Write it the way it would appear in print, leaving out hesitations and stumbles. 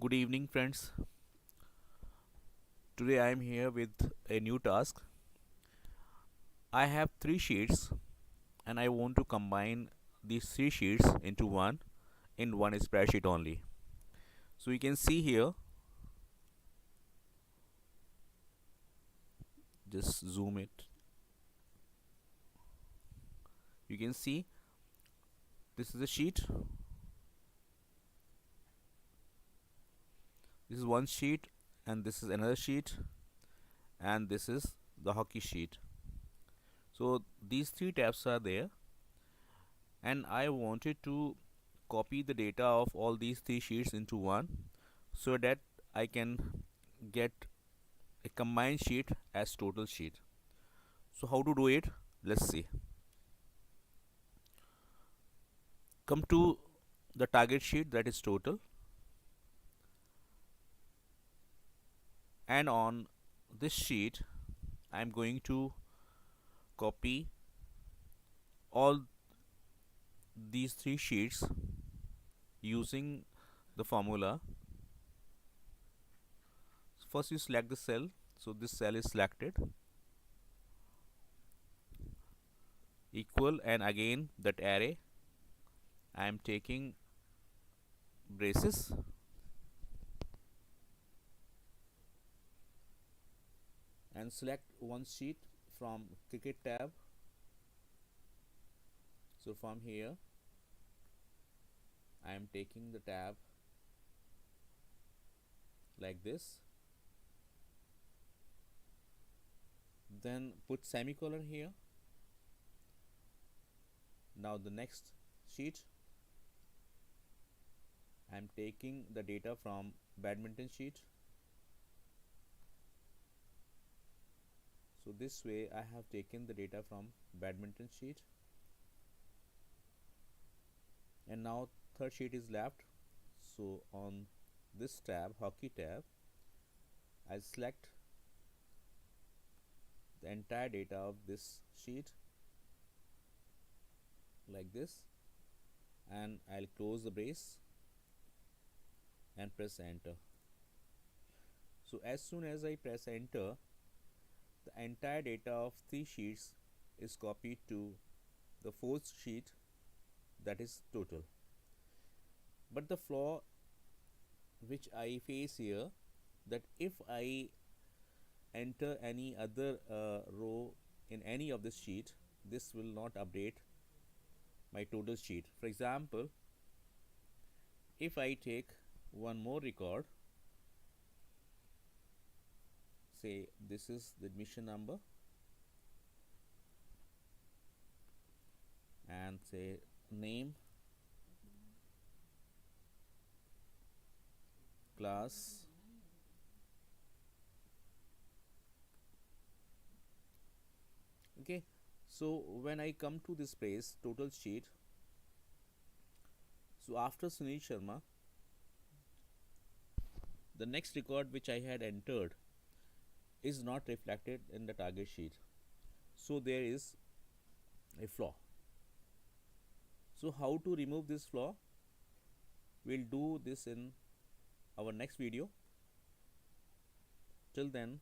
Good evening, friends. Today I am here with a new task. I have three sheets and I want to combine these three sheets into one in one spreadsheet only. So you can see here, just zoom it. You can see this is a sheet, this is one sheet, and this is another sheet, and this is the hockey sheet. So these three tabs are there, and I wanted to copy the data of all these three sheets into one so that I can get a combined sheet as total sheet. So how to do it? Let's see. Come to the target sheet, that is total, and on this sheet I'm going to copy all these three sheets using the formula. First you select the cell, so this cell is selected, equal, and again that array I am taking braces, and select one sheet from cricket tab. So from here I am taking the tab like this, then put semicolon here. Now the next sheet I am taking the data from badminton sheet. So this way I have taken the data from badminton sheet, and now third sheet is left. So on this tab, hockey tab, I select the entire data of this sheet like this, and I'll close the brace and press enter. So as soon as I press enter, the entire data of three sheets is copied to the fourth sheet, that is total. But the flaw which I face here, that if I enter any other row in any of the sheet, this will not update my total sheet. For example, if I take one more record, say this is the admission number, and say name, class, okay. So when I come to this place total sheet, so after Sunil Sharma, the next record which I had entered is not reflected in the target sheet. So there is a flaw. So how to remove this flaw? We'll do this in our next video. Till then,